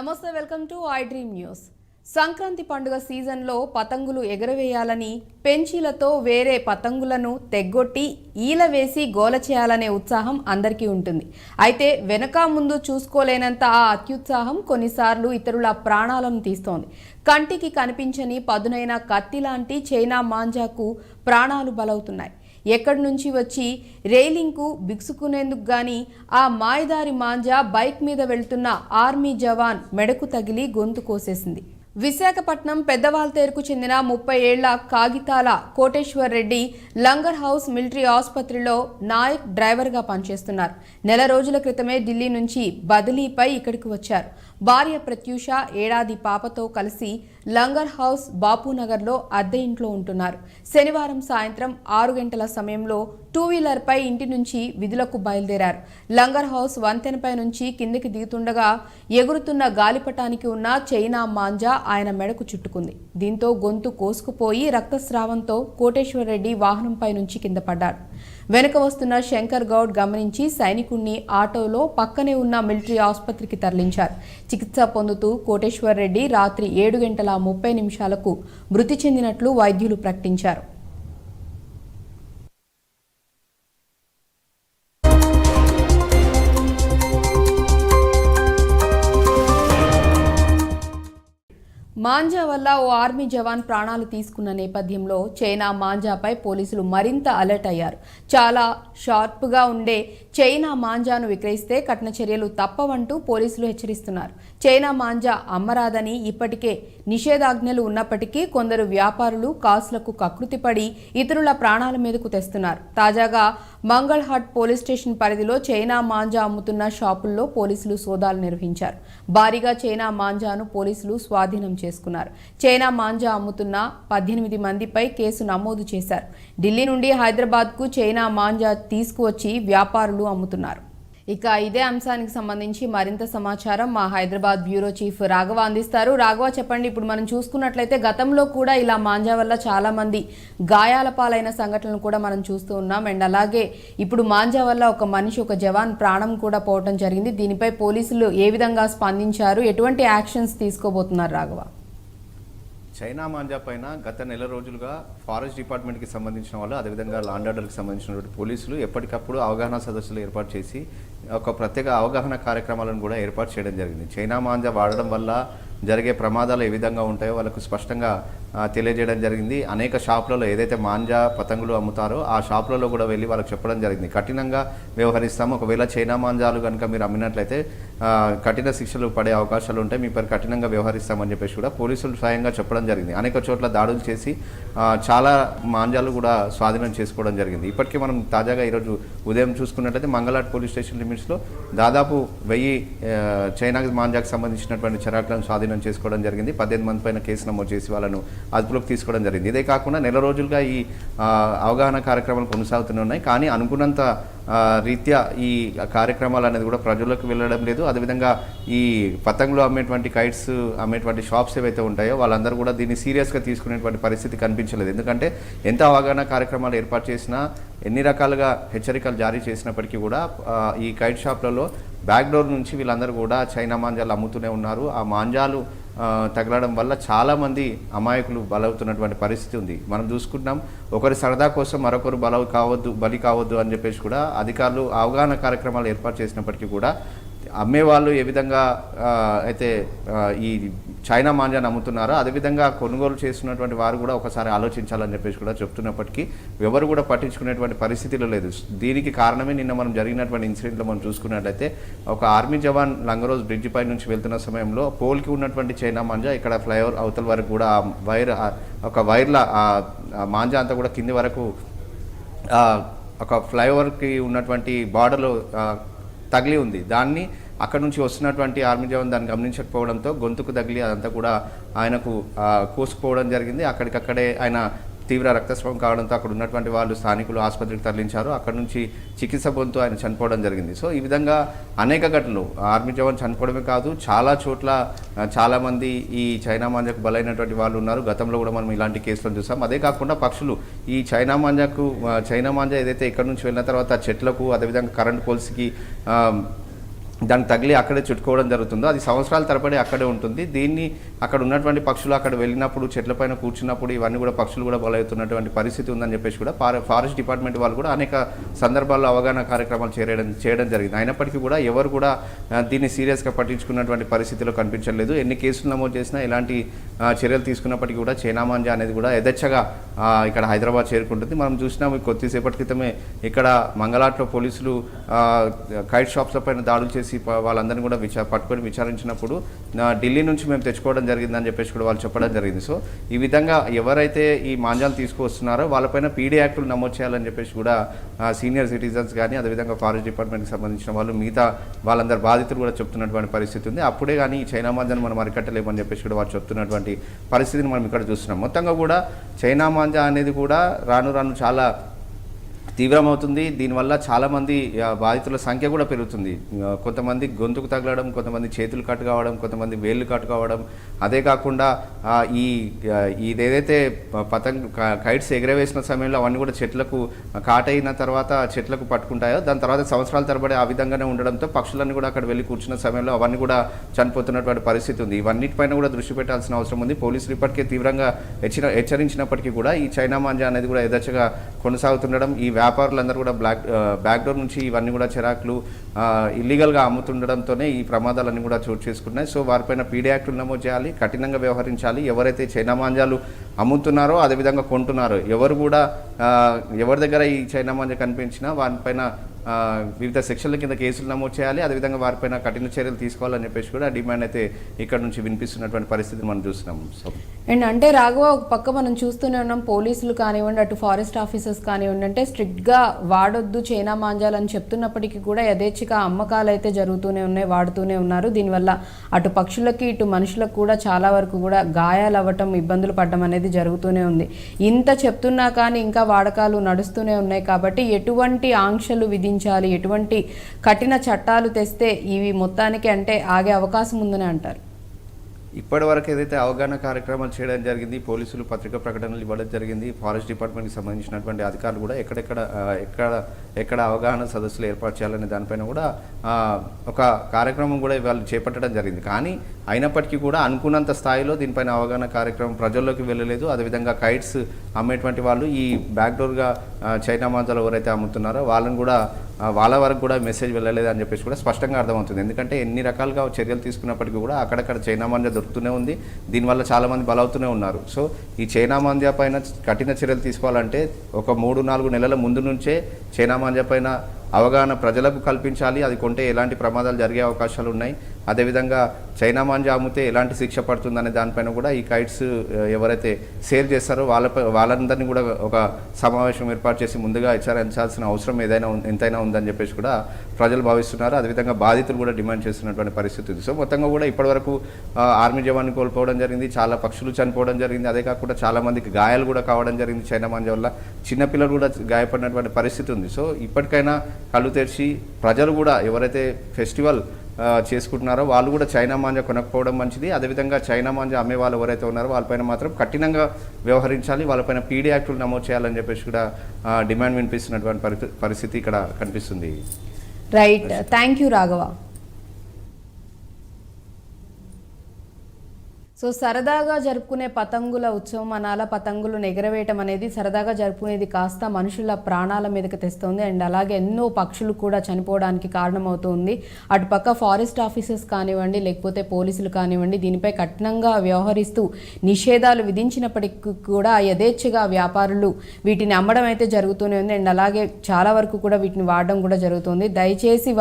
నమస్తే, welcome to I dream news. Sankranti పండుగ సీజన్లో పతంగులు ఎగరవేయాలని, పెంచీలతో వేరే పతంగులను తెగ్గొట్టి ఈల వేసి గోల చేయాలనే ఉత్సాహం అందరికీ ఉంటుంది. అయితే వెనక ముందు చూసుకోలేనంత ఆ అత్యుత్సాహం కొన్నిసార్లు ఇతరుల ప్రాణాలను తీస్తోంది. కంటికి కనిపించని పదునైన కత్తి లాంటి చైనా మాంజాకు ప్రాణాలు బలవుతున్నాయి. ఎక్కడి నుంచి వచ్చి రైలింగ్కు బిగుసుకునేందుకు గాని ఆ మాయదారి మాంజా బైక్ మీద వెళ్తున్న ఆర్మీ జవాన్ మెడకు తగిలి గొంతు కోసేసింది. విశాఖపట్నం పెద్దవాల్తేరుకు చెందిన 30 ఏళ్ల కాగితాల కోటేశ్వర్ రెడ్డి లంగర్ హౌస్ మిలిటరీ ఆసుపత్రిలో నాయక్ డ్రైవర్గా పనిచేస్తున్నారు. నెల రోజుల క్రితమే ఢిల్లీ నుంచి బదిలీపై ఇక్కడికి వచ్చారు. భార్య ప్రత్యూష, ఏడాది పాపతో కలిసి లంగర్ హౌస్ బాపూనగర్లో అద్దె ఇంట్లో ఉంటున్నారు. శనివారం సాయంత్రం 6 గంటల సమయంలో 2 వీలర్పై ఇంటి నుంచి విధులకు బయలుదేరారు. లంగర్ హౌస్ వంతెనపై నుంచి కిందికి దిగుతుండగా ఎగురుతున్న గాలిపటానికి ఉన్న చైనా మాంజా ఆయన మెడకు చుట్టుకుంది. దీంతో గొంతు కోసుకుపోయి రక్తస్రావంతో కోటేశ్వర్ రెడ్డి వాహనంపై నుంచి కింద పడ్డాడు. వెనుక వస్తున్న శంకర్ గౌడ్ గమనించి సైనికుణ్ణి ఆటోలో పక్కనే ఉన్న మిలిటరీ ఆసుపత్రికి తరలించారు. చికిత్స పొందుతూ కోటేశ్వర్ రెడ్డి రాత్రి 7:30 మృతి చెందినట్లు వైద్యులు ప్రకటించారు. మాంజా వల్ల ఓ ఆర్మీ జవాన్ ప్రాణాలు తీసుకున్న నేపథ్యంలో చైనా మాంజాపై పోలీసులు మరింత అలర్ట్ అయ్యారు. చాలా షార్ప్గా ఉండే చైనా మాంజాను విక్రయిస్తే కఠిన చర్యలు తప్పవంటూ పోలీసులు హెచ్చరిస్తున్నారు. చైనా మాంజా అమ్మరాదని ఇప్పటికే నిషేధాజ్ఞలు ఉన్నప్పటికీ కొందరు వ్యాపారులు కాసులకు కకృతిపడి ఇతరుల ప్రాణాల మీదకు తెస్తున్నారు. తాజాగా మంగళహాట్ పోలీస్ స్టేషన్ పరిధిలో చైనా మాంజా అమ్ముతున్న షాపుల్లో పోలీసులు సోదాలు నిర్వహించారు. భారీగా చైనా మాంజాను పోలీసులు స్వాధీనం చేసుకున్నారు. చైనా మాంజా అమ్ముతున్న 18 మందిపై కేసు నమోదు చేశారు. ఢిల్లీ నుండి హైదరాబాద్కు చైనా మాంజా తీసుకువచ్చి వ్యాపారులు అమ్ముతున్నారు. ఇక ఇదే అంశానికి సంబంధించి మరింత సమాచారం మా హైదరాబాద్ బ్యూరో చీఫ్ రాఘవ అందిస్తారు. రాఘవ, చెప్పండి. ఇప్పుడు మనం చూసుకున్నట్లయితే గతంలో కూడా ఇలా మాంజా వల్ల చాలా మంది గాయాల పాలైన సంఘటనలు కూడా మనం చూస్తూ ఉన్నాం. అండ్ అలాగే ఇప్పుడు మాంజా వల్ల ఒక జవాన్ ప్రాణం కూడా పోవడం జరిగింది. దీనిపై పోలీసులు ఏ విధంగా స్పందించారు, ఎటువంటి యాక్షన్స్ తీసుకోబోతున్నారు రాఘవ? చైనా మాంజా పైన గత నెల రోజులుగా ఫారెస్ట్ డిపార్ట్మెంట్కి సంబంధించిన వాళ్ళు, అదేవిధంగా లాండ్ ఆర్డర్కి సంబంధించినటువంటి పోలీసులు ఎప్పటికప్పుడు అవగాహన సదస్సులు ఏర్పాటు చేసి ఒక ప్రత్యేక అవగాహన కార్యక్రమాలను కూడా ఏర్పాటు చేయడం జరిగింది. చైనా మాంజా వాడడం వల్ల జరిగే ప్రమాదాలు ఏ విధంగా ఉంటాయో వాళ్ళకు స్పష్టంగా తెలియజేయడం జరిగింది. అనేక షాపులలో ఏదైతే మాంజా పతంగులు అమ్ముతారో ఆ షాపులలో కూడా వెళ్ళి వాళ్ళకి చెప్పడం జరిగింది. కఠినంగా వ్యవహరిస్తాము, ఒకవేళ చైనా మాంజాలు కనుక మీరు అమ్మినట్లయితే కఠిన శిక్షలు పడే అవకాశాలు ఉంటాయి, మీ పైన కఠినంగా వ్యవహరిస్తామని చెప్పేసి కూడా పోలీసులు స్వయంగా చెప్పడం జరిగింది. అనేక చోట్ల దాడులు చేసి చాలా మాంజాలు కూడా స్వాధీనం చేసుకోవడం జరిగింది. ఇప్పటికీ మనం తాజాగా ఈరోజు ఉదయం చూసుకున్నట్లయితే మంగళాట్ పోలీస్ స్టేషన్ లిమిట్స్లో దాదాపు 1000 చైనా మాంజాకు సంబంధించినటువంటి చరాకులను స్వాధీనం చేసుకోవడం జరిగింది. 18 మంది పైన కేసు నమోదు చేసి వాళ్ళను అదుపులోకి తీసుకోవడం జరిగింది. ఇదే కాకుండా నెల రోజులుగా ఈ అవగాహన కార్యక్రమాలు కొనసాగుతూనే ఉన్నాయి. కానీ అనుకున్నంత రీత్యా ఈ కార్యక్రమాలు అనేది కూడా ప్రజలకు వెళ్ళడం లేదు. అదేవిధంగా ఈ పతంగులు అమ్మేటువంటి కైట్స్ అమ్మేటువంటి షాప్స్ ఏవైతే ఉంటాయో వాళ్ళందరూ కూడా దీన్ని సీరియస్గా తీసుకునేటువంటి పరిస్థితి కనిపించలేదు. ఎందుకంటే ఎంత అవగాహన కార్యక్రమాలు ఏర్పాటు చేసినా, ఎన్ని రకాలుగా హెచ్చరికలు జారీ చేసినప్పటికీ కూడా ఈ కైట్ షాప్లలో బ్యాక్ డోర్ నుంచి వీళ్ళందరూ కూడా చైనా మాంజాలు అమ్ముతూనే ఉన్నారు. ఆ మాంజాలు తగలడం వల్ల చాలామంది అమాయకులు బలవుతున్నటువంటి పరిస్థితి ఉంది. మనం చూసుకుంటున్నాం, ఒకరి సరదా కోసం మరొకరు బలి కావద్దు అని చెప్పేసి కూడా అధికారులు అవగాహన కార్యక్రమాలు ఏర్పాటు చేసినప్పటికీ కూడా అమ్మేవాళ్ళు ఏ విధంగా అయితే ఈ చైనా మాంజాను అమ్ముతున్నారో అదేవిధంగా కొనుగోలు చేస్తున్నటువంటి వారు కూడా ఒకసారి ఆలోచించాలని చెప్పేసి కూడా చెప్తున్నప్పటికీ ఎవరు కూడా పట్టించుకునేటువంటి పరిస్థితిలో లేదు. దీనికి కారణమే నిన్న మనం జరిగినటువంటి ఇన్సిడెంట్లో మనం చూసుకున్నట్లయితే ఒక ఆర్మీ జవాన్ లంగరోజ్ బ్రిడ్జ్ పై నుంచి వెళ్తున్న సమయంలో పోల్కి ఉన్నటువంటి చైనా మాంజా ఇక్కడ ఫ్లైఓవర్ అవతల వరకు కూడా ఒక వైర్ల మాంజా అంతా కూడా కింది వరకు ఒక ఫ్లైఓవర్కి ఉన్నటువంటి బార్డర్లో తగిలి ఉంది. దాన్ని అక్కడ నుంచి వస్తున్నటువంటి ఆర్మీ జవాన్ దాన్ని గమనించకపోవడంతో గొంతుకు తగిలి అదంతా కూడా ఆయనకు కోసుకుపోవడం జరిగింది. అక్కడికక్కడే ఆయన తీవ్ర రక్తస్రావం కావడంతో అక్కడ ఉన్నటువంటి వాళ్ళు స్థానికులు ఆసుపత్రికి తరలించారు. అక్కడ నుంచి చికిత్స పొందుతూ ఆయన చనిపోవడం జరిగింది. సో ఈ విధంగా అనేక ఘటనలు ఆర్మీ జవాన్ చనిపోవడమే కాదు, చాలా చోట్ల చాలామంది ఈ చైనా మాంజాకు బలైనటువంటి వాళ్ళు ఉన్నారు. గతంలో కూడా మనం ఇలాంటి కేసులను చూసాం. అదే కాకుండా పక్షులు ఈ చైనా మాంజా ఏదైతే ఇక్కడ నుంచి వెళ్ళిన తర్వాత చెట్లకు, అదేవిధంగా కరెంట్ పోల్స్కి దానికి తగిలి అక్కడే చుట్టుకోవడం జరుగుతుందో అది సంవత్సరాల తరబడి అక్కడే ఉంటుంది. దీన్ని అక్కడ ఉన్నటువంటి పక్షులు అక్కడ వెళ్ళినప్పుడు చెట్లపైన కూర్చున్నప్పుడు ఇవన్నీ కూడా పక్షులు కూడా బలవుతున్నటువంటి పరిస్థితి ఉందని చెప్పేసి కూడా ఫారెస్ట్ డిపార్ట్మెంట్ వాళ్ళు కూడా అనేక సందర్భాల్లో అవగాహన కార్యక్రమాలు చేయడం జరిగింది. అయినప్పటికీ కూడా ఎవరు కూడా దీన్ని సీరియస్గా పట్టించుకున్నటువంటి పరిస్థితిలో కనిపించలేదు. ఎన్ని కేసులు నమోదు చేసినా ఎలాంటి చర్యలు తీసుకున్నప్పటికీ కూడా చైనా మాంజా అనేది కూడా యథేచ్ఛగా ఇక్కడ హైదరాబాద్ చేరుకుంటుంది. మనం చూసినాము కొద్దిసేపటి క్రితమే ఇక్కడ మంగళాట్లో పోలీసులు కైట్ షాప్ల పైన దాడులు చేసి వాళ్ళందరినీ కూడా పట్టుకొని విచారించినప్పుడు ఢిల్లీ నుంచి మేము తెచ్చుకోవడం జరిగిందని చెప్పేసి కూడా వాళ్ళు చెప్పడం జరిగింది. సో ఈ విధంగా ఎవరైతే ఈ మాంజాలు తీసుకొస్తున్నారో వాళ్ళపైన పీడీ యాక్టులు నమోదు చేయాలని చెప్పేసి కూడా సీనియర్ సిటిజన్స్ కానీ అదేవిధంగా ఫారెస్ట్ డిపార్ట్మెంట్కి సంబంధించిన వాళ్ళు మిగతా వాళ్ళందరూ బాధితులు కూడా చెప్తున్నటువంటి పరిస్థితి ఉంది. అప్పుడే కానీ ఈ చైనా మాంజాను మనం అరికట్టలేమని చెప్పేసి కూడా వాళ్ళు చెప్తున్నటువంటి పరిస్థితిని మనం ఇక్కడ చూస్తున్నాం. మొత్తంగా కూడా చైనా మాంజా అనేది కూడా రాను రాను చాలా తీవ్రమవుతుంది. దీనివల్ల చాలామంది బాధితుల సంఖ్య కూడా పెరుగుతుంది. కొంతమంది గొంతుకు తగలడం, కొంతమంది చేతులు కట్ కావడం, కొంతమంది వేళ్ళు కట్ కావడం. అదే కాకుండా ఇదేదైతే కైట్స్ ఎగరవేసిన సమయంలో అవన్నీ కూడా చెట్లకు కాటైన తర్వాత చెట్లకు పట్టుకుంటాయో దాని తర్వాత సంవత్సరాల తరబడి ఆ విధంగానే ఉండడంతో పక్షులన్నీ కూడా అక్కడ వెళ్ళి కూర్చున్న సమయంలో అవన్నీ కూడా చనిపోతున్నటువంటి పరిస్థితి ఉంది. ఇవన్నిటిపైన కూడా దృష్టి పెట్టాల్సిన అవసరం ఉంది. పోలీసులు ఇప్పటికే తీవ్రంగా హెచ్చరించినప్పటికీ కూడా ఈ చైనా మాంజా అనేది కూడా యథేచ్ఛగా కొనసాగుతుండడం, ఈ వ్యాపారులందరూ కూడా బ్యాక్డోర్ నుంచి ఇవన్నీ కూడా చిరాకులు ఇల్లీగల్గా అమ్ముతుండడంతోనే ఈ ప్రమాదాలన్నీ కూడా చోటు చేసుకున్నాయి. సో వారిపైన పీడీ యాక్టులు నమోదు చేయాలి, కఠినంగా వ్యవహరించాలి. ఎవరైతే చైనా మాంజాలు అమ్ముతున్నారో అదేవిధంగా కొంటున్నారో ఎవరు కూడా ఎవరి దగ్గర ఈ చైనా మాంజా కనిపించినా వారిపైన వివిధ సెక్షన్ల కింద కేసులు నమోదు చేయాలి. అదేవిధంగా వారిపైన కఠిన చర్యలు తీసుకోవాలని చెప్పేసి కూడా డిమాండ్ అయితే ఇక్కడ నుంచి వినిపిస్తున్నటువంటి పరిస్థితిని మనం చూస్తున్నాం. అండ్ అంటే రాఘవ, ఒక పక్క మనం చూస్తూనే ఉన్నాం, పోలీసులు కానివ్వండి అటు ఫారెస్ట్ ఆఫీసర్స్ కానివ్వండి అంటే స్ట్రిక్ట్గా వాడొద్దు చైనా మాంజాలని చెప్తున్నప్పటికీ కూడా యథేచ్ఛగా అమ్మకాలు అయితే జరుగుతూనే ఉన్నాయి, వాడుతూనే ఉన్నారు. దీనివల్ల అటు పక్షులకి ఇటు మనుషులకు కూడా చాలా వరకు కూడా గాయాలు అవ్వటం, ఇబ్బందులు పడడం అనేది జరుగుతూనే ఉంది. ఇంత చెప్తున్నా కానీ ఇంకా వాడకాలు నడుస్తూనే ఉన్నాయి. కాబట్టి ఎటువంటి ఆంక్షలు విధించాలి, ఎటువంటి కఠిన చట్టాలు తెస్తే ఇవి మొత్తానికి అంటే ఆగే అవకాశం ఉందని అంటారు? ఇప్పటి వరకు ఏదైతే అవగాహన కార్యక్రమాలు చేయడం జరిగింది, పోలీసులు పత్రికా ప్రకటనలు ఇవ్వడం జరిగింది, ఫారెస్ట్ డిపార్ట్మెంట్కి సంబంధించినటువంటి అధికారులు కూడా ఎక్కడ అవగాహన సదస్సులు ఏర్పాటు చేయాలనే దానిపైన కూడా ఒక కార్యక్రమం కూడా వాళ్ళు చేపట్టడం జరిగింది. కానీ అయినప్పటికీ కూడా అనుకున్నంత స్థాయిలో దీనిపైన అవగాహన కార్యక్రమం ప్రజల్లోకి వెళ్ళలేదు. అదేవిధంగా కైట్స్ అమ్మేటువంటి వాళ్ళు ఈ బ్యాక్డోర్గా చైనా మాంజాలు ఎవరైతే అమ్ముతున్నారో వాళ్ళని కూడా వాళ్ళ వరకు కూడా మెసేజ్ వెళ్ళలేదు అని చెప్పేసి కూడా స్పష్టంగా అర్థమవుతుంది. ఎందుకంటే ఎన్ని రకాలుగా చర్యలు తీసుకున్నప్పటికీ కూడా అక్కడక్కడ చైనా మాంజా దొరుకుతూనే ఉంది. దీనివల్ల చాలామంది బలవుతూనే ఉన్నారు. సో ఈ చైనా మాంజా పైన కఠిన చర్యలు తీసుకోవాలంటే ఒక 3-4 నెలల ముందు నుంచే చైనా మాంజా పైన అవగాహన ప్రజలకు కల్పించాలి. అది కొంటే ఎలాంటి ప్రమాదాలు జరిగే అవకాశాలు ఉన్నాయి, అదేవిధంగా చైనా మాంజా అమ్మితే ఎలాంటి శిక్ష పడుతుందనే దానిపైన కూడా ఈ కైట్స్ ఎవరైతే సేల్ చేస్తారో వాళ్ళందరినీ కూడా ఒక సమావేశం ఏర్పాటు చేసి ముందుగా హెచ్చరించాల్సిన అవసరం ఎంతైనా ఉందని చెప్పేసి కూడా ప్రజలు భావిస్తున్నారు. అదేవిధంగా బాధితులు కూడా డిమాండ్ చేస్తున్నటువంటి పరిస్థితి ఉంది. సో మొత్తంగా కూడా ఇప్పటివరకు ఆర్మీ జవాన్ని కోల్పోవడం జరిగింది, చాలా పక్షులు చనిపోవడం జరిగింది. అదే కాకుండా చాలామందికి గాయాలు కూడా కావడం జరిగింది చైనా మాంజా వల్ల. చిన్నపిల్లలు కూడా గాయపడినటువంటి పరిస్థితి ఉంది. సో ఇప్పటికైనా కళ్ళు తెరిచి ప్రజలు కూడా ఎవరైతే ఫెస్టివల్ చేసుకుంటున్నారో వాళ్ళు కూడా చైనా మాంజా కొనకపోవడం మంచిది. అదేవిధంగా చైనా మాంజా అమ్మే వాళ్ళు ఎవరైతే ఉన్నారో వాళ్ళపైన మాత్రం కఠినంగా వ్యవహరించాలి, వాళ్ళపైన పీడీ యాక్టులు నమోదు చేయాలని చెప్పేసి కూడా డిమాండ్ వినిపిస్తున్నటువంటి పరిస్థితి ఇక్కడ కనిపిస్తుంది. Right, thank you Raghava. So సరదాగా జరుపుకునే పతంగుల ఉత్సవం అనాల పతంగులను ఎగరవేయటం అనేది సరదాగా జరుపుకునేది కాస్త మనుషుల ప్రాణాల మీదకి తెస్తుంది. అండ్ అలాగే ఎన్నో పక్షులు కూడా చనిపోవడానికి కారణమవుతుంది. అటుపక్క ఫారెస్ట్ ఆఫీసర్స్ కానివ్వండి లేకపోతే పోలీసులు కానివ్వండి దీనిపై కఠినంగా వ్యవహరిస్తూ నిషేధాలు విధించినప్పటికీ కూడా యథేచ్ఛగా వ్యాపారులు వీటిని అమ్మడం అయితే జరుగుతూనే ఉంది. అండ్ అలాగే చాలా వరకు కూడా వీటిని వాడడం కూడా జరుగుతుంది. దయచేసి